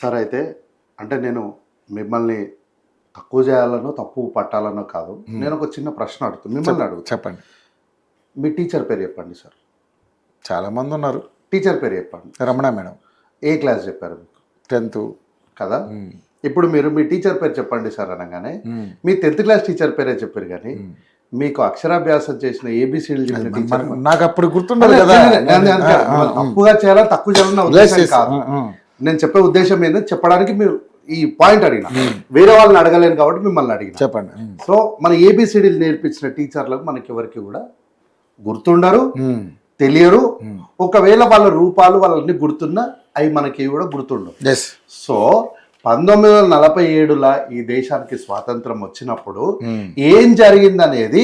Sir అయితే అంటే నేను మిమ్మల్ని తక్కువ చేయాలనో తప్పు పట్టాలనో కాదు. నేను ఒక చిన్న ప్రశ్న అడుగుతాను, మిమ్మల్ని అడుగుతాను. చెప్పండి. మీ టీచర్ పేరు చెప్పండి సార్. చాలామంది ఉన్నారు. టీచర్ పేరు చెప్పండి. రమణ మేడం. ఏ క్లాస్ చెప్పారు మీకు? 10th కదా. ఇప్పుడు మీరు మీ టీచర్ పేరు చెప్పండి సార్ అనగానే మీ 10th క్లాస్ టీచర్ పేరే చెప్పారు, కానీ మీకు అక్షరాభ్యాసం చేసిన ఏబిసిడీలు చెప్పిన టీచర్ నాకు అప్పుడు గుర్తుండదు కదా. తప్పుగా చేయాలని తక్కువ చేయాలన్న ఉద్దేశం కాదు. నేను చెప్పే ఉద్దేశం ఏంటంటే చెప్పడానికి మీరు ఈ పాయింట్ అడిగిన, వేరే వాళ్ళని అడగలేను కాబట్టి మిమ్మల్ని అడిగిన. చెప్పండి. సో మన ఏబిసిడీలు నేర్పించిన టీచర్లకు మనకి ఎవరికి కూడా గుర్తుండరు, తెలియరు. ఒకవేళ వాళ్ళ రూపాలు వాళ్ళని గుర్తున్నా అవి మనకి కూడా గుర్తుండవు. సో 1947 ఈ దేశానికి స్వాతంత్రం వచ్చినప్పుడు ఏం జరిగిందనేది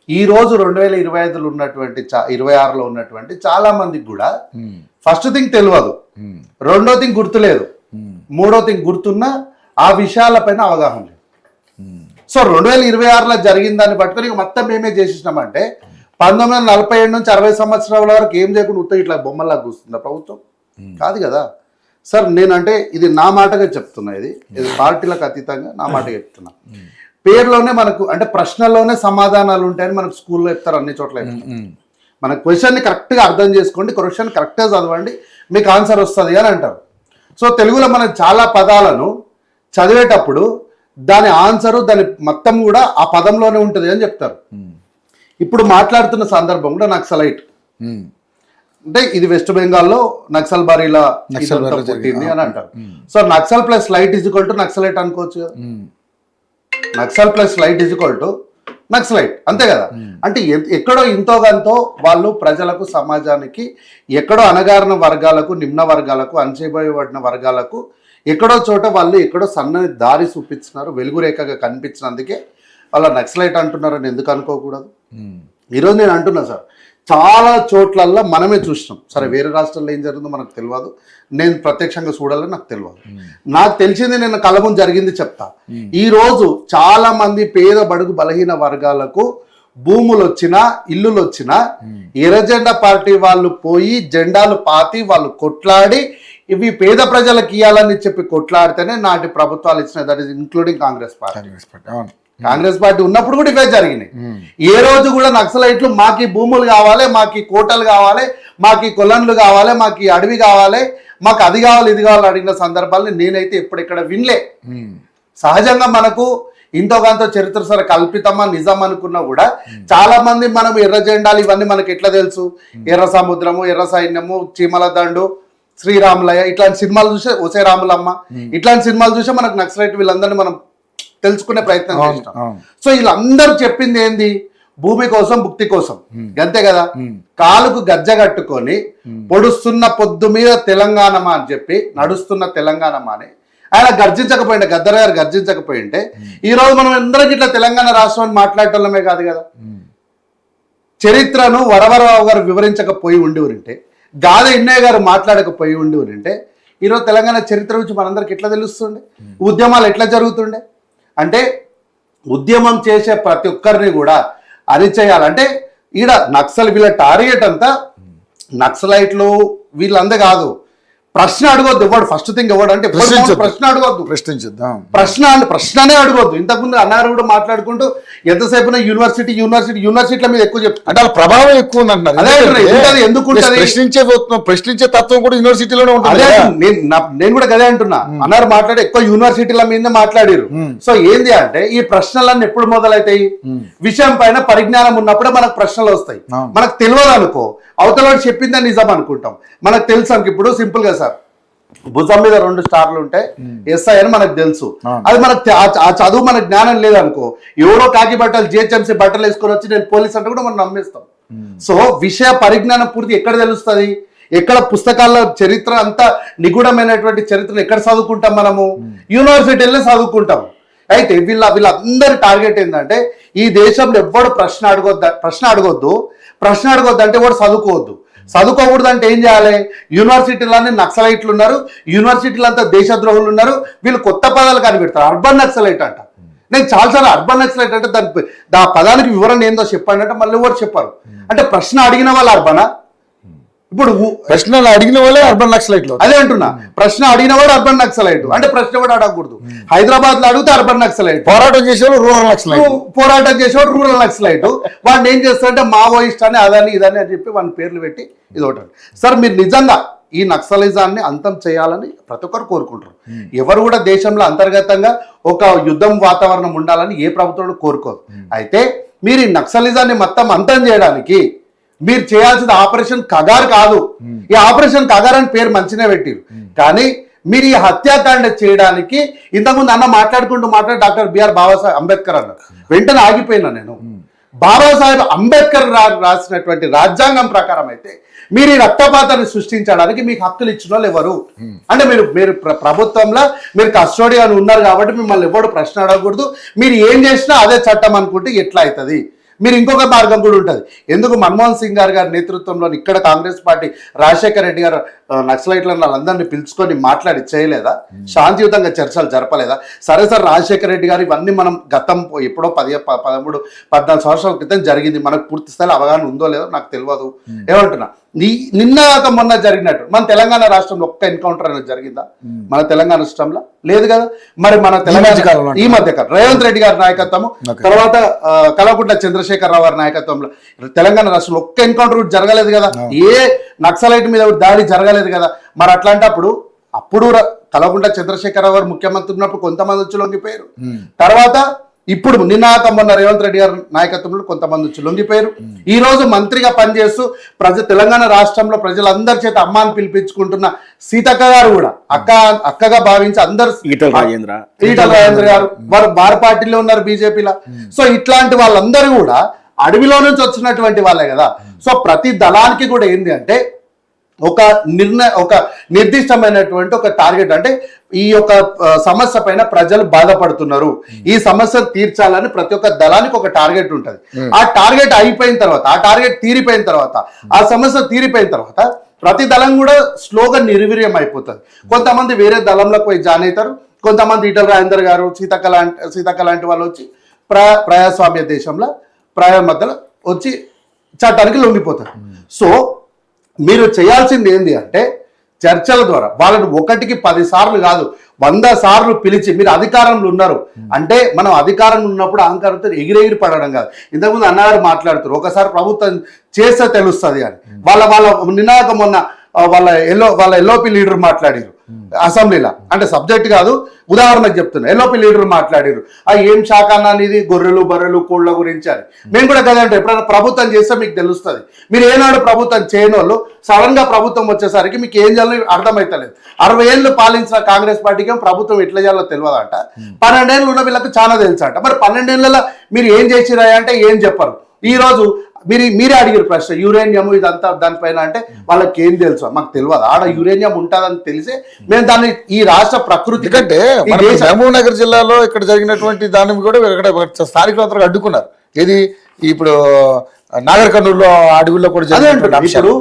ఈ రోజు 2025లో ఉన్నటువంటి 26లో ఉన్నటువంటి చాలా మందికి కూడా ఫస్ట్ థింగ్ తెలియదు, రెండో థింగ్ గుర్తులేదు, మూడో థింగ్ గుర్తున్నా ఆ విషయాలపైన అవగాహన లేదు. సో 2026లో జరిగిన దాన్ని పట్టుకొని ఇక మొత్తం మేమే చేసేసినామంటే 1947 నుంచి 60 సంవత్సరాల వరకు ఏం చేయకుండా ఉత్త ఇట్లా బొమ్మల్లా కూస్తుందా ప్రభుత్వం? కాదు కదా సార్. నేనంటే ఇది నా మాటగా చెప్తున్నా, ఇది పార్టీలకు అతీతంగా నా మాట చెప్తున్నా. పేరులోనే మనకు అంటే ప్రశ్నలోనే సమాధానాలు ఉంటాయని మనకు స్కూల్లో చెప్తారు, అన్ని చోట్ల చెప్తారు. మన క్వశ్చన్ని కరెక్ట్గా అర్థం చేసుకోండి, క్వశ్చన్ కరెక్ట్గా చదవండి, మీకు ఆన్సర్ వస్తుంది అని అంటారు. సో తెలుగులో మనం చాలా పదాలను చదివేటప్పుడు దాని ఆన్సరు దాని మొత్తం కూడా ఆ పదంలోనే ఉంటుంది అని చెప్తారు. ఇప్పుడు మాట్లాడుతున్న సందర్భం కూడా నక్సలైట్ అంటే ఇది వెస్ట్ బెంగాల్లో నక్సల్ బారీలా పుట్టింది అని అంటారు. So Naxal plus light is equal to naxalite అనుకోవచ్చు కదా. Naxal plus light is equal to naxalite, అంతే కదా. అంటే ఎక్కడో ఇంతో గంతో వాళ్ళు ప్రజలకు, సమాజానికి, ఎక్కడో అణగారిన వర్గాలకు, నిమ్న వర్గాలకు, అణచివేయబడిన వర్గాలకు ఎక్కడో చోట వాళ్ళు ఎక్కడో సన్నని దారి చూపించినారు, వెలుగురేఖగా కనిపించినందుకే వాళ్ళ నక్సలైట్ అంటున్నారని ఎందుకు అనుకోకూడదు? ఈరోజు నేను అంటున్నా సార్, చాలా చోట్లల్లో మనమే చూసినాం. సరే వేరే రాష్ట్రాల్లో ఏం జరిగిందో మనకు తెలియదు, నేను ప్రత్యక్షంగా చూడాలని నాకు తెలియదు. నాకు తెలిసింది నేను కళ్ళ ముందు జరిగింది చెప్తా. ఈ రోజు చాలా మంది పేద బడుగు బలహీన వర్గాలకు భూములు వచ్చినా, ఇల్లులు వచ్చినా ఎర్రజెండా పార్టీ వాళ్ళు పోయి జెండాలు పాతి వాళ్ళు కొట్లాడి ఇవి పేద ప్రజలకు ఇవ్వాలని చెప్పి కొట్లాడితేనే నాటి ప్రభుత్వాలు ఇచ్చినాయి. That is including Congress party. Congress party ఉన్నప్పుడు కూడా ఇవే జరిగినాయి. ఏ రోజు కూడా నక్సలైట్లు మాకు భూములు కావాలి, మాకు కోటలు కావాలి, మాకు కొలన్లు కావాలి, మాకు అడవి కావాలి, మాకు అది కావాలి, ఇది కావాలి అడిగిన సందర్భాలను నేనైతే ఎప్పుడెక్కడ వినలే. సహజంగా మనకు ఇంతో కొంత చరిత్ర సరే కల్పితమా నిజం అనుకున్నా కూడా చాలా మంది మనం ఎర్ర జెండాలు ఇవన్నీ మనకి ఎట్లా తెలుసు? ఎర్ర సముద్రము, ఎర్ర సైన్యము, చీమల దండు, శ్రీరాములయ్య ఇట్లాంటి సినిమాలు చూసే, ఒసే రాములమ్మ ఇట్లాంటి సినిమాలు చూసే మనకు నక్సలైట్ వీళ్ళందరినీ మనం తెలుసుకునే ప్రయత్నం చేస్తాం. సో వీళ్ళందరూ చెప్పింది ఏంది? భూమి కోసం, భుక్తి కోసం, అంతే కదా. కాలుకు గజ్జ కట్టుకొని పొడుస్తున్న పొద్దు మీద తెలంగాణమా అని చెప్పి నడుస్తున్న తెలంగాణమా అని ఆయన గర్జించకపోయింటే, గద్దర్ గారు గర్జించకపోయింటే ఈ రోజు మనం అందరికి ఇట్లా తెలంగాణ రాష్ట్రం అని మాట్లాడటమే కాదు కదా. చరిత్రను వరవరరావు గారు వివరించకపోయి ఉండి ఉంటే, గాద ఇన్నయ్య గారు మాట్లాడకపోయి ఉండి ఉంటే ఈరోజు తెలంగాణ చరిత్ర గురించి మనందరికి ఎట్లా తెలుస్తుండే, ఉద్యమాలు ఎట్లా జరుగుతుండే. అంటే ఉద్యమం చేసే ప్రతి ఒక్కరిని కూడా అరిచేయాలంటే ఈడ నక్సల్ వీళ్ళ టార్గెట్ అంతా నక్సలైట్లు వీళ్ళందే కాదు. ప్రశ్న అడగొద్దు ఎవడు, ఫస్ట్ థింగ్ ఎవడు అంటే ప్రశ్న అడగొద్దు, ప్రశ్ననే అడగొద్దు. ఇంతకుముందు అన్నారు కూడా మాట్లాడుకుంటూ ఎంతసేపు యూనివర్సిటీల మీద ఎక్కువ చెప్తారు అంటే వాళ్ళ ప్రభావం ఎక్కువ ఉంది అంటున్నారు. ఎందుకు ప్రశ్నించే తత్వం కూడా యూనివర్సిటీలోనే ఉంటుంది. నేను కూడా గదే అంటున్నా. అన్నారు మాట్లాడి ఎక్కువ యూనివర్సిటీల మీద మాట్లాడారు. సో ఏంది అంటే ఈ ప్రశ్నలన్నీ ఎప్పుడు మొదలవుతాయి? విషయం పైన పరిజ్ఞానం ఉన్నప్పుడే మనకు ప్రశ్నలు వస్తాయి. మనకు తెలియదు అనుకో, అవతల చెప్పిందని నిజం అనుకుంటాం. మనకు తెలుసు అనుకో. ఇప్పుడు సింపుల్ గా సార్, భుజం మీద 2 స్టార్లు ఉంటే ఎస్ఐ అని మనకు తెలుసు. అది మనకు ఆ చదువు మన జ్ఞానం లేదనుకో, ఎవరో కాకి బట్టలు జిహెచ్ఎంసీ బట్టలు వేసుకొని వచ్చి నేను పోలీస్ అంటే కూడా మనం నమ్మేస్తాం. సో విషయ పరిజ్ఞానం పూర్తి ఎక్కడ తెలుస్తుంది? ఎక్కడ పుస్తకాల్లో చరిత్ర అంతా నిగూఢమైనటువంటి చరిత్రను ఎక్కడ చదువుకుంటాం? మనము యూనివర్సిటీలనే చదువుకుంటాం. అయితే వీళ్ళందరి టార్గెట్ ఏంటంటే ఈ దేశంలో ఎవ్వడు ప్రశ్న అడగొద్దు అంటే ఎవడు చదువుకోకూడదు అంటే ఏం చేయాలి? యూనివర్సిటీలన్నీ నక్సలైట్లు ఉన్నారు, యూనివర్సిటీలు అంతా దేశద్రోహులు ఉన్నారు, వీళ్ళు కొత్త పదాలు కనిపెడతారు. అర్బన్ నక్సలైట్ అంట. నేను చాలాసార్లు అర్బన్ నక్సలైట్ అంటే ఆ పదానికి వివరణ ఏందో చెప్పండి అంటే మళ్ళీ ఎవరు చెప్పారు. అంటే ప్రశ్న అడిగిన వాళ్ళు అర్బనా? ఇప్పుడు ప్రశ్నలు అడిగిన వాళ్ళే అర్బన్ నక్సలైట్లు. అదే అంటున్నా, ప్రశ్న అడిగినవాడు అర్బన్ నక్సలైట్ అంటే ప్రశ్న కూడా అడగకూడదు. హైదరాబాద్ లో అడిగితే అర్బన్ నక్సలైట్, పోరాటం చేసేవాళ్ళు రూరల్ నక్సలైట్, పోరాటం చేసేవాడు రూరల్ నక్సలైట్. వాడిని ఏం చేస్తారంటే మావోయిస్ట్ అని అదని ఇదని అని చెప్పి వాళ్ళ పేర్లు పెట్టి ఇది ఒకటి. సార్ మీరు నిజంగా ఈ నక్సలిజాన్ని అంతం చేయాలని ప్రతి ఒక్కరు కోరుకుంటారు. ఎవరు కూడా దేశంలో అంతర్గతంగా ఒక యుద్ధం వాతావరణం ఉండాలని ఏ ప్రభుత్వం కోరుకోరు. అయితే మీరు ఈ నక్సలిజాన్ని మొత్తం అంతం చేయడానికి మీరు చేయాల్సిన ఆపరేషన్ కగార్ కాదు. ఈ ఆపరేషన్ కగార్ అని పేరు మంచిగా పెట్టిరు, కానీ మీరు ఈ హత్యాకాండ చేయడానికి ఇంతకుముందు అన్న మాట్లాడి డాక్టర్ బిఆర్ బాబాసాహెబ్ అంబేద్కర్ అన్నారు. వెంటనే ఆగిపోయినా నేను. బాబాసాహెబ్ అంబేద్కర్ రాసినటువంటి రాజ్యాంగం ప్రకారం అయితే మీరు ఈ రక్తపాతాన్ని సృష్టించడానికి మీకు హక్కులు ఇచ్చిన వాళ్ళు ఎవరు అంటే మీరు ప్రభుత్వంలో మీరు కస్టోడియన్ ఉన్నారు కాబట్టి మిమ్మల్ని ఎవరు ప్రశ్న అడగకూడదు. మీరు ఏం చేసినా అదే చట్టం అనుకుంటే ఎట్లా అవుతుంది? మీరు ఇంకొక మార్గం కూడా ఉంటుంది. ఎందుకు మన్మోహన్ సింగ్ గారి నేతృత్వంలో ఇక్కడ కాంగ్రెస్ పార్టీ రాజశేఖర రెడ్డి గారు నక్సలైట్లను వాళ్ళందరినీ పిలుచుకొని మాట్లాడి చేయలేదా? శాంతియుతంగా చర్చలు జరపలేదా? సరే సార్, రాజశేఖర రెడ్డి గారు ఇవన్నీ మనం గతం ఎప్పుడో 13-14 సంవత్సరాల క్రితం జరిగింది. మనకు పూర్తి స్థాయిలో అవగాహన ఉందో లేదో నాకు తెలియదు. ఏమంటున్నా, నిన్న మొన్న జరిగినట్టు మన తెలంగాణ రాష్ట్రంలో ఒక్క ఎన్కౌంటర్ అనేది జరిగిందా? మన తెలంగాణ రాష్ట్రంలో లేదు కదా. మరి మన తెలంగాణ ఈ మధ్య కాలం రేవంత్ రెడ్డి గారి నాయకత్వము, తర్వాత కల్వకుంట్ల చంద్రశేఖరరావు గారి నాయకత్వంలో తెలంగాణ రాష్ట్రంలో ఒక్క ఎన్కౌంటర్ జరగలేదు కదా. ఏ నక్సలైట్ మీద దాడి జరగలేదు కదా. మరి అట్లాంటప్పుడు అప్పుడు కల్వకుంట్ల చంద్రశేఖరరావు గారు ముఖ్యమంత్రి ఉన్నప్పుడు కొంతమంది వచ్చి లొంగిపోయారు. తర్వాత ఇప్పుడు మొన్న రేవంత్ రెడ్డి గారి నాయకత్వంలో కొంతమంది వచ్చి లొంగిపోయారు. ఈ రోజు మంత్రిగా పనిచేస్తూ తెలంగాణ రాష్ట్రంలో ప్రజలందరి చేత అమ్మ అని పిలిపించుకుంటున్న సీతక్క గారు కూడా అక్కగా భావించి అందరు ఈటల రాజేంద్ర గారు వారి పార్టీలో ఉన్నారు బీజేపీలో. సో ఇట్లాంటి వాళ్ళందరూ కూడా అడవిలో నుంచి వచ్చినటువంటి వాళ్ళే కదా. సో ప్రతి దళానికి కూడా ఏంది అంటే ఒక నిర్దిష్టమైనటువంటి ఒక టార్గెట్, అంటే ఈ యొక్క సమస్య పైన ప్రజలు బాధపడుతున్నారు, ఈ సమస్యను తీర్చాలని ప్రతి ఒక్క దళానికి ఒక టార్గెట్ ఉంటుంది. ఆ టార్గెట్ అయిపోయిన తర్వాత, ఆ టార్గెట్ తీరిపోయిన తర్వాత, ఆ సమస్య తీరిపోయిన తర్వాత ప్రతి దళం కూడా స్లోగా నిర్వీర్యం అయిపోతుంది. కొంతమంది వేరే దళంలోకి పోయి జాయిన్ అవుతారు. కొంతమంది ఈటల రాజేందర్ గారు, సీతక్క లాంటి వాళ్ళు వచ్చి ప్రజాస్వామ్య దేశంలో మధ్యలో వచ్చి చట్టానికి లొంగిపోతారు. సో మీరు చేయాల్సింది ఏంటి అంటే చర్చల ద్వారా వాళ్ళని 1కి 10 సార్లు కాదు 100 సార్లు పిలిచి, మీరు అధికారంలో ఉన్నారు అంటే మనం అధికారంలో ఉన్నప్పుడు అహంకారంతో ఎగిరెగిరి పడడం కాదు. ఇంతకుముందు అన్నగారు మాట్లాడుతారు ఒకసారి ప్రభుత్వం చేస్తే తెలుస్తుంది అని. వాళ్ళ నినాక మొన్న వాళ్ళ ఎల్ఓపి లీడర్ మాట్లాడారు అసెంబ్లీలో, అంటే సబ్జెక్ట్ కాదు ఉదాహరణకు చెప్తున్నా. ఎల్ఓపి లీడర్ మాట్లాడారు ఏం శాఖ అనేది గొర్రెలు బర్రెలు కోళ్ళ గురించి అని. మేము కూడా కదంటే ఎప్పుడైనా ప్రభుత్వం చేస్తే మీకు తెలుస్తుంది. మీరు ఏనాడు ప్రభుత్వం చేయని వాళ్ళు సడన్ గా ప్రభుత్వం వచ్చేసరికి మీకు ఏం చేయాలో అర్థమవుతలేదు. 60 ఏళ్ళు పాలించిన కాంగ్రెస్ పార్టీకి ప్రభుత్వం ఎట్లా చేయాలో తెలియదంట. 12 ఏళ్ళు ఉన్న వీళ్ళకి చాలా తెలుసు అంట. మరి 12 ఏళ్ళలో మీరు ఏం చేసిరా అంటే ఏం చెప్పరు. ఈ రోజు మీరే అడిగిన ప్రశ్న యురేనియం ఇదంతా దానిపైన అంటే వాళ్ళకి ఏం తెలుసు? మాకు తెలియదు. ఆడ యురేనియం ఉంటుందని తెలిసే మేము దాన్ని ఈ రాష్ట్ర ప్రకృతి కంటే మహబూబ్ నగర్ జిల్లాలో ఇక్కడ జరిగినటువంటి దాన్ని కూడా ఇక్కడ స్థానికులందరూ అడ్డుకున్నారు. ఏది ఇప్పుడు నాగర్ కర్నూలులో అడవుల్లో కూడా ఇప్పుడు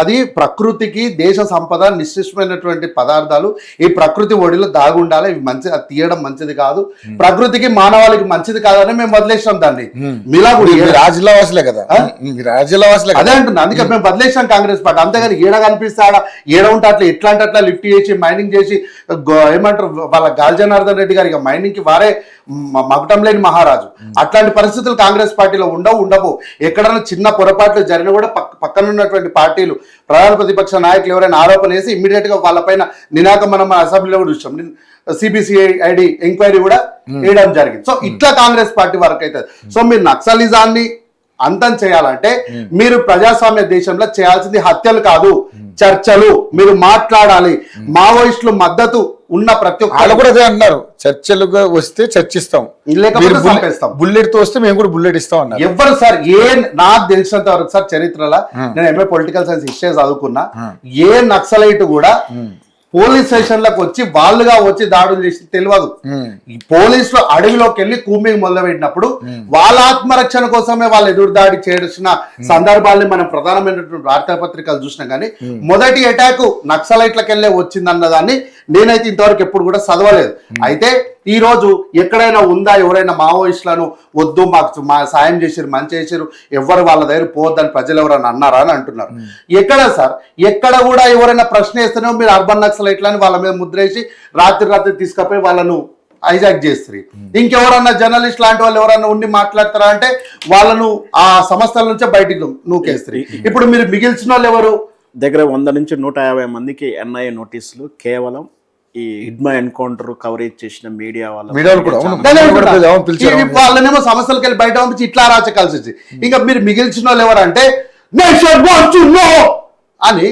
అది ప్రకృతికి దేశ సంపద నిశ్చితమైనటువంటి పదార్థాలు ఈ ప్రకృతి ఒడిలో దాగుండాలి. ఇవి మంచిది, అది తీయడం మంచిది కాదు, ప్రకృతికి మానవాళికి మంచిది కాదని మేము వదిలేసాం దాన్ని. మీలా రాజిల్లా వాసులే కదా, రాజిల్లా వాసులే అదే అంటున్నా. అందుకే మేము వదిలేసాం కాంగ్రెస్ పార్టీ. అంతేగాని ఏడ కనిపిస్తే ఆడ ఏడ ఉంటే అట్లా ఎట్లాంటి అట్లా లిఫ్ట్ చేసి మైనింగ్ చేసి ఏమంటారు వాళ్ళ గాల్జనార్దన్ రెడ్డి గారికి మైనింగ్ కి వారే మగటం లేని మహారాజు. అట్లాంటి పరిస్థితులు కాంగ్రెస్ పార్టీలో ఉండవు. ఎక్కడైనా చిన్న పొరపాట్లు జరిగినా కూడా పక్కన ఉన్నటువంటి పార్టీలు ప్రధాన ప్రతిపక్ష నాయకులు ఎవరైనా ఆరోపణ వేసి ఇమ్మీడియట్ గా వాళ్ళపైన నినాక మనం అసెంబ్లీలో కూడా చూసాం. సిబిసిఐడి ఎంక్వైరీ కూడా వేయడం జరిగింది. సో ఇట్లా కాంగ్రెస్ పార్టీ వరకు అవుతుంది. సో మీరు నక్సలిజాన్ని అంతం చేయాలంటే మీరు ప్రజాస్వామ్య దేశంలో చేయాల్సింది హత్యలు కాదు, చర్చలు. మీరు మాట్లాడాలి. మావోయిస్టులు మద్దతు ఉన్న ప్రతి ఒక్కరు కూడా అదే అన్నారు, చర్చలుగా వస్తే చర్చిస్తాం, లేకపోతే బుల్లెట్ తో వస్తే మేము కూడా బుల్లెట్ ఇస్తాం అన్నారు. ఎవరు సార్ నాకు తెలిసినంత వరకు సార్ చరిత్రలో నేను ఎంఏ పొలిటికల్ సైన్స్ హిస్టరీ చదువుకున్నా, ఏ నక్సలైట్ కూడా పోలీస్ స్టేషన్లకు వచ్చి వాళ్ళుగా వచ్చి దాడులు చేసి తెలియదు. ఈ పోలీసులు అడవిలోకి వెళ్ళి కూంబింగ్ మొదలుపెట్టినప్పుడు వాళ్ళ ఆత్మరక్షణ కోసమే వాళ్ళు ఎదురు దాడి చేసిన సందర్భాల్ని మనం ప్రధానమైనటువంటి వార్తాపత్రికలు చూసినా కానీ మొదటి అటాక్ నక్సలైట్లకు వెళ్ళే వచ్చిందన్న దాన్ని నేనైతే ఇంతవరకు ఎప్పుడు కూడా చదవలేదు. అయితే ఈ రోజు ఎక్కడైనా ఉందా ఎవరైనా మావోయిస్టులను వద్దు మాకు మా సాయం చేసారు మంచి చేసారు ఎవరు వాళ్ళ దగ్గర పోవద్దని ప్రజలు ఎవరైనా అన్నారా అని అంటున్నారు. ఎక్కడ సార్ ఎక్కడ కూడా ఎవరైనా ప్రశ్న వేస్తేనే మీరు అర్బన్ నక్సలైట్లని వాళ్ళ మీద ముద్రేసి రాత్రి తీసుకుపోయి వాళ్ళను హైజాక్ చేస్తారు. ఇంకెవరన్నా జర్నలిస్ట్ లాంటి వాళ్ళు ఎవరన్నా ఉండి మాట్లాడతారా అంటే వాళ్ళను ఆ సంస్థల నుంచే బయటికి నూకేస్తారు. ఇప్పుడు మీరు మిగిల్చిన వాళ్ళు ఎవరు? దగ్గర 100 నుంచి 150 మందికి ఎన్ఐఏ నోటీసులు కేవలం ఈ హిడ్మా ఎన్కౌంటర్ కవరేజ్ చేసిన మీడియా వాళ్ళనేమో సమస్యలకు వెళ్ళి బయట పంపించి ఇట్లా రాచకాల్సి వచ్చి ఇంకా మీరు మిగిల్చిన వాళ్ళు ఎవరంటే అని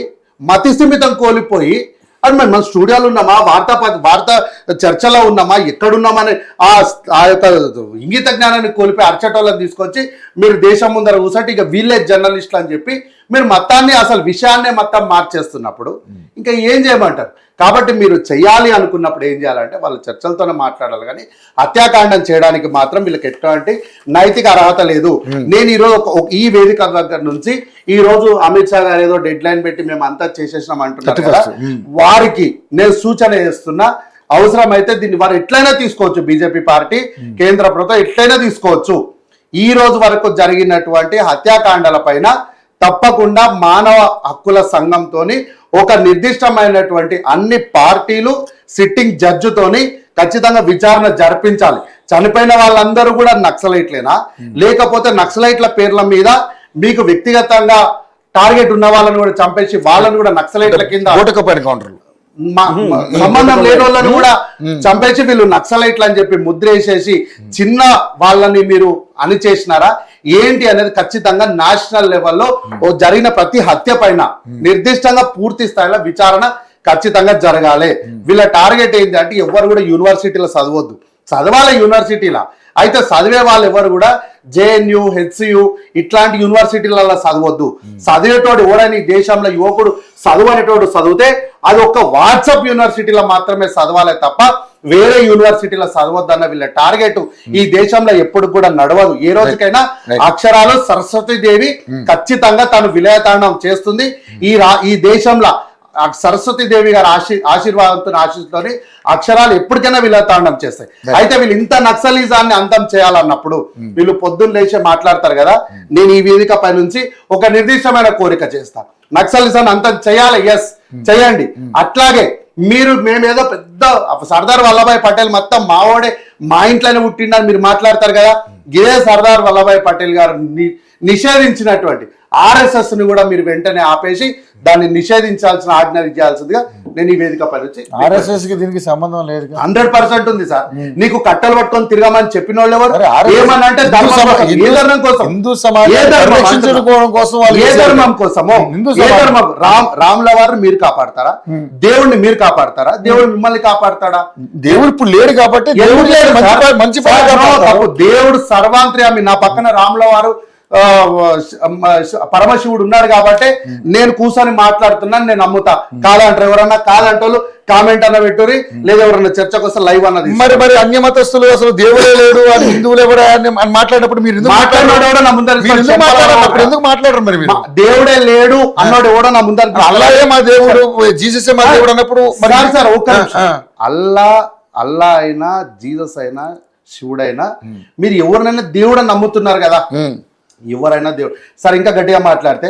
మతిస్థిమితం కోల్పోయి అని మన స్టూడియోలో ఉన్నామా వార్తా చర్చలో ఉన్నామా ఎక్కడున్నామని ఆ యొక్క ఇంగిత జ్ఞానాన్ని కోల్పోయి అర్చటోళ్ళని తీసుకొచ్చి మీరు దేశం ముందర కూర్చోటి ఇక వీళ్ళే జర్నలిస్టులు అని చెప్పి మీరు మొత్తాన్ని అసలు విషయాన్నే మొత్తం మార్చేస్తున్నప్పుడు ఇంకా ఏం చేయమంటారు? కాబట్టి మీరు చెయ్యాలి అనుకున్నప్పుడు ఏం చేయాలంటే వాళ్ళ చర్చలతోనే మాట్లాడాలి, కానీ హత్యాకాండం చేయడానికి మాత్రం వీళ్ళకి ఎటువంటి నైతిక అర్హత లేదు. నేను ఈరోజు ఈ వేదిక దగ్గర నుంచి ఈ రోజు అమిత్ షా గారు ఏదో డెడ్ లైన్ పెట్టి మేము అంతా చేసేసినాం అంటున్నారు కదా, వారికి నేను సూచన చేస్తున్నా, అవసరమైతే దీన్ని వారు ఎట్లయినా తీసుకోవచ్చు. బీజేపీ పార్టీ కేంద్ర ప్రభుత్వం ఎట్లయినా తీసుకోవచ్చు. ఈ రోజు వరకు జరిగినటువంటి హత్యాకాండాల పైన తప్పకుండా మానవ హక్కుల సంఘంతోని ఒక నిర్దిష్టమైనటువంటి అన్ని పార్టీలు సిట్టింగ్ జడ్జితోని ఖచ్చితంగా విచారణ జరిపించాలి. చనిపోయిన వాళ్ళందరూ కూడా నక్సలైట్లేనా, లేకపోతే నక్సలైట్ల పేర్ల మీద మీకు వ్యక్తిగతంగా టార్గెట్ ఉన్న వాళ్ళని కూడా చంపేసి వాళ్ళని కూడా నక్సలైట్ల కింద సంబంధం లేని వాళ్ళని కూడా చంపేసి వీళ్ళు నక్సలైట్లు అని చెప్పి ముద్రేసేసి చిన్న వాళ్ళని మీరు అణిచేసినారా ఏంటి అనేది ఖచ్చితంగా నేషనల్ లెవెల్లో జరిగిన ప్రతి హత్య పైన నిర్దిష్టంగా పూర్తి స్థాయిలో విచారణ ఖచ్చితంగా జరగాలి. వీళ్ళ టార్గెట్ ఏంటి అంటే ఎవరు కూడా యూనివర్సిటీలో చదవద్దు, చదవాలి యూనివర్సిటీలో. అయితే చదివే వాళ్ళు ఎవరు కూడా జేఎన్యు హెచ్సియు ఇట్లాంటి యూనివర్సిటీలలో చదవద్దు. చదివేటోడు ఎవరైనా ఈ దేశంలో యువకుడు చదువనేటోడు చదివితే అది ఒక వాట్సాప్ యూనివర్సిటీలో మాత్రమే చదవాలి తప్ప వేరే యూనివర్సిటీలో చదవద్దన్న వీళ్ళ టార్గెట్ ఈ దేశంలో ఎప్పుడు కూడా నడవదు. ఏ రోజుకైనా అక్షరాలు సరస్వతీదేవి ఖచ్చితంగా తను విలయతాండం చేస్తుంది. ఈ దేశంలో సరస్వతి దేవి గారి ఆశీర్వాదంతో ఆశీస్సుతోని అక్షరాలు ఎప్పటికైనా విలయతాండం చేస్తాయి. అయితే వీళ్ళు ఇంత నక్సలిజాన్ని అంతం చేయాలన్నప్పుడు వీళ్ళు పొద్దున్న లేచి మాట్లాడతారు కదా, నేను ఈ వేదిక పై నుంచి ఒక నిర్దిష్టమైన కోరిక చేస్తాను, నక్సలిజాన్ని అంతం చేయాలి. ఎస్ చేయండి. అట్లాగే మేమేదో పెద్ద సర్దార్ వల్లభాయ్ పటేల్ మొత్తం మావోడే మా ఇంట్లోనే పుట్టిండని మీరు మాట్లాడతారు కదా, ఇదే సర్దార్ వల్లభాయ్ పటేల్ గారు నిషేధించినటువంటి ఆర్ఎస్ఎస్ ని కూడా మీరు వెంటనే ఆపేసి దాన్ని నిషేధించాల్సిన ఆజ్ఞలు చేయాల్సిందిగా నేను ఈ వేదిక పై నుంచి. ఆర్ఎస్ఎస్ కి దీనికి సంబంధం లేదు, 100% ఉంది సార్. నీకు కట్టలు పట్టుకొని తిరగమని చెప్పిన వాళ్ళు ఎవరు? ఏమనంటే ఏ ధర్మం కోసమో రాముల వారిని మీరు కాపాడతారా? దేవుడిని మీరు కాపాడతారా? దేవుడు మిమ్మల్ని కాపాడతాడా? దేవుడు ఇప్పుడు లేడు కాబట్టి దేవుడు సర్వాంతర్యామి. నా పక్కన రాముల వారు పరమశివుడు ఉన్నాడు కాబట్టి నేను కూర్చొని మాట్లాడుతున్నాను, నేను నమ్ముతా. కాదంటారు ఎవరన్నా? కాదంటోళ్ళు కామెంట్ అన్న పెట్టురి, లేదా ఎవరన్నా చర్చ కోసం లైవ్ అన్నది. మరి అన్య మతస్థులు అసలు దేవుడే లేడు అని హిందువులు ఎవరు మాట్లాడినప్పుడు మీరు ఎందుకు మాట్లాడరు? మరి దేవుడే లేడు అన్నాడు ఎవడో నా ముందర, అల్లాయే మా దేవుడు, జీసస్ మా దేవుడు అన్నప్పుడు సార్ ఒక అల్లా అయినా జీసస్ అయినా శివుడైనా మీరు ఎవరినైనా దేవుడు నమ్ముతున్నారు కదా, ఎవరైనా దేవుడు సార్. ఇంకా గట్టిగా మాట్లాడితే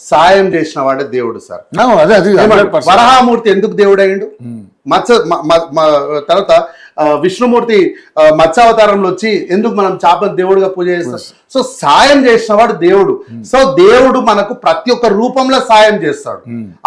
సాయం చేసిన వాడే దేవుడు సార్. వరహామూర్తి ఎందుకు దేవుడు అయ్యిండు? తర్వాత విష్ణుమూర్తి మత్స్యావతారంలో వచ్చి ఎందుకు మనం చేప దేవుడిగా పూజ చేస్తాం? సో సాయం చేసిన వాడు దేవుడు. సో దేవుడు మనకు ప్రతి ఒక్క రూపంలో సాయం చేస్తాడు.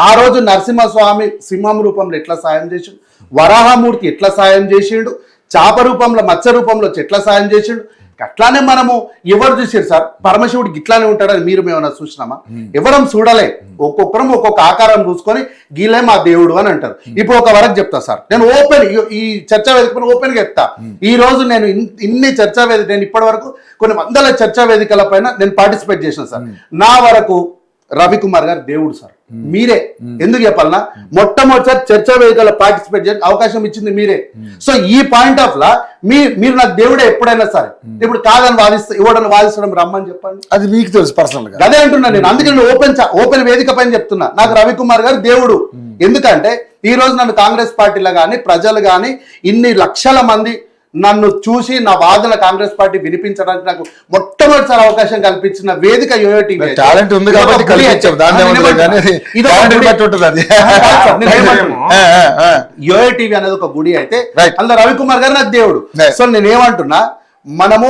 ఆ రోజు నరసింహస్వామి సింహం రూపంలో ఎట్లా సాయం చేసిండు, వరాహమూర్తి ఎట్లా సాయం చేసిండు, చేప రూపంలో మత్స్య రూపంలో ఎట్లా సాయం చేసిండు. అట్లానే మనము ఎవరు చూసారు సార్? పరమశివుడికి ఇట్లానే ఉంటాడని మీరు మేమన్నా చూసినామా? ఎవరం చూడలే. ఒక్కొక్కరం ఒక్కొక్క ఆకారం చూసుకొని గీలే మా దేవుడు అని అంటారు. ఇప్పుడు ఒక వరకు చెప్తా సార్, నేను ఓపెన్ ఈ చర్చా వేదిక ఓపెన్ గా చెప్తా. ఈ రోజు నేను ఇన్ని చర్చా వేదిక, నేను ఇప్పటి వరకు కొన్ని వందల చర్చా వేదికల పైన నేను పార్టిసిపేట్ చేసిన సార్. నా వరకు రవికుమార్ గారు దేవుడు సార్. మీరే ఎందుకు చెప్పాలన్నా, మొట్టమొదటిసారి చర్చా వేదికలో పార్టిసిపేట్ చేసే అవకాశం ఇచ్చింది మీరే. సో ఈ పాయింట్ ఆఫ్ లా మీరు నాకు దేవుడే ఎప్పుడైనా సరే. ఇప్పుడు కాదని ఎవడని వాదిస్తడం రమ్మని చెప్పండి, అది మీకు తెలుసు పర్సనల్ గా. అదే అంటున్నా నేను. అందుకే నేను ఓపెన్ వేదిక పైన చెప్తున్నా, నాకు రవికుమార్ గారు దేవుడు. ఎందుకంటే ఈ రోజు నన్ను కాంగ్రెస్ పార్టీలో కానీ ప్రజలు కానీ ఇన్ని లక్షల మంది నన్ను చూసి నా వాదన కాంగ్రెస్ పార్టీ వినిపించడానికి నాకు మొట్టమొదటిసారి అవకాశం కల్పించిన వేదిక యోయో టీవీ. టాలెంట్ ఉంది కాబట్టి కల్పించాం, దాన్ని ఏమనలేదు కానీ టాలెంట్ బట్టి ఉంటుంది అది. యోయో టీవీ అనేది ఒక గుడి అయితే Right. అందులో రవికుమార్ గారు నాకు దేవుడు. Right. సో నేనేమంటున్నా, మనము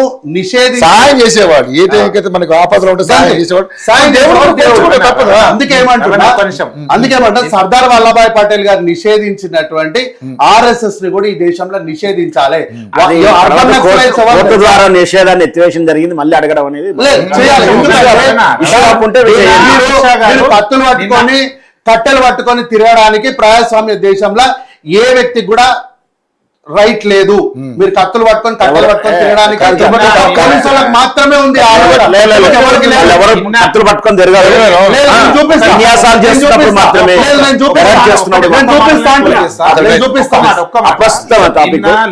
సహాయం చేసేవాడు ఏ టైంకైతే మనకు ఆపదలు ఉంటే సహాయం చేసేవాడు. అందుకేమంటా సర్దార్ వల్లభాయ్ పటేల్ గారు నిషేధించినటువంటి ఆర్ఎస్ఎస్ ని కూడా ఈ దేశంలో నిషేధించాలి. కోర్టు ద్వారా నిషేధాన్ని ఎత్తివేయడం జరిగింది, మళ్ళీ అడగడం అనేది కట్టెలు పట్టుకొని తిరగడానికి ప్రజాస్వామ్య దేశంలో ఏ వ్యక్తి కూడా రైట్ లేదు. మీరు కత్తులు పట్టుకొని కట్టెలు పట్టుకొని తిరగడానికి పోలీసులకు మాత్రమే ఉంది. కత్తులు పట్టుకొని తిరగాలి,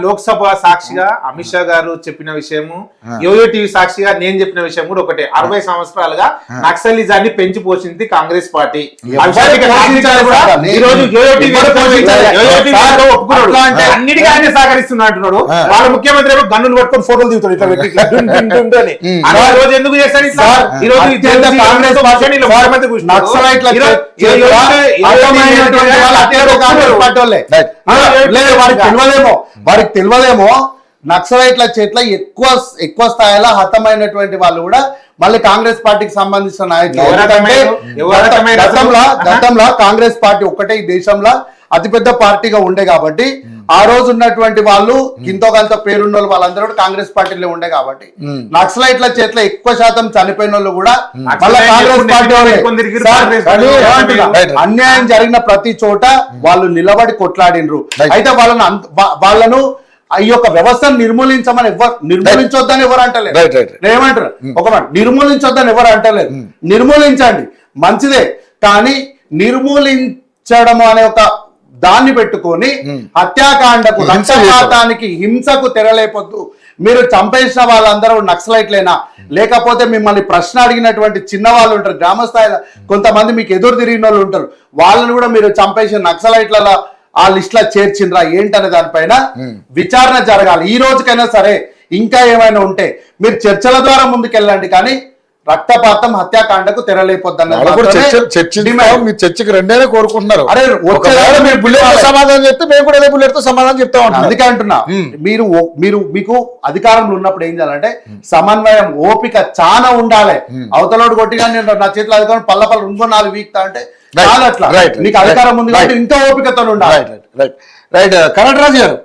లోక్సభ సాక్షిగా అమిత్ షా గారు చెప్పిన విషయము, యోయో టీవీ సాక్షిగా నేను చెప్పిన విషయం కూడా ఒకటే. 60 సంవత్సరాలుగా నక్సలిజాన్ని పెంచి పోసింది కాంగ్రెస్ పార్టీ. అన్నిటికీ ఆయన సహకరిస్తున్నట్టున్నాడు. వాళ్ళ ముఖ్యమంత్రి ఏమో గన్నులు పట్టుకొని ఫోటోలు దిగుతాడు ఇట్లా పెట్టి. ఆ రోజు ఎందుకు చేస్తాడు ఇట్లా? ఈ రోజు కాంగ్రెస్ వారికి తెలియదేమో నక్సలైట్ల చేతిలో ఎక్కువ స్థాయిలో హతమైనటువంటి వాళ్ళు కూడా మళ్ళీ కాంగ్రెస్ పార్టీకి సంబంధించిన నాయకులు. గతంలో కాంగ్రెస్ పార్టీ ఒక్కటే ఈ దేశంలో అతిపెద్ద పార్టీగా ఉండే కాబట్టి ఆ రోజు ఉన్నటువంటి వాళ్ళు ఇంతో కొంత పేరున్న వాళ్ళందరూ కూడా కాంగ్రెస్ పార్టీలో ఉండే కాబట్టి నక్సలైట్ల చేతిలో ఎక్కువ శాతం చనిపోయిన వాళ్ళు కూడా మళ్ళీ కాంగ్రెస్ పార్టీ. అన్యాయం జరిగిన ప్రతి చోట వాళ్ళు నిలబడి కొట్లాడినరు. అయితే వాళ్ళను ఈ యొక్క వ్యవస్థను నిర్మూలించొద్దని ఎవరు అంటలేదు. ఏమంటారు? ఒక మాట, నిర్మూలించొద్దని ఎవరు అంటలేదు. నిర్మూలించండి, మంచిదే. కానీ నిర్మూలించడం అనే ఒక దాన్ని పెట్టుకొని హత్యాకాండకు, రక్తపాతానికి, హింసకు తెరలేపొద్దు. మీరు చంపేసిన వాళ్ళందరూ నక్సలైట్లేనా, లేకపోతే మిమ్మల్ని ప్రశ్న అడిగినటువంటి చిన్న వాళ్ళు ఉంటారు, గ్రామ స్థాయిలో కొంతమంది మీకు ఎదురు తిరిగిన వాళ్ళు ఉంటారు, వాళ్ళని కూడా మీరు చంపేసిన నక్సలైట్ల ఆ లిస్ట్ లో చేర్చిండ్రా ఏంటనే దానిపైన విచారణ జరగాలి. ఈ రోజుకైనా సరే ఇంకా ఏమైనా ఉంటే మీరు చర్చల ద్వారా ముందుకెళ్ళండి, కానీ రక్తపాతం, హత్యాకాండకు తెరలేపొద్దన్న చర్చకి రెండేనే కోరుకుంటున్నారు. అరే సమాధానం చెప్తే మేము కూడా అదే బుల్లెట్ తో సమాధానం చెప్తా ఉంటాం. అందుకే అంటున్నా, మీకు అధికారంలో ఉన్నప్పుడు ఏం చేయాలంటే సమన్వయం, ఓపిక చాలా ఉండాలి. అవతలోడు కొట్టిగా నేను నా చేతిలో అధికారం పల్ల ఇంకో 4 వీక్తా అంటే చాలా అట్లా. మీకు అధికారం ఉంది కాబట్టి ఇంత ఓపికతో ఉండాలి. రైట్ కనటరాజు గారు.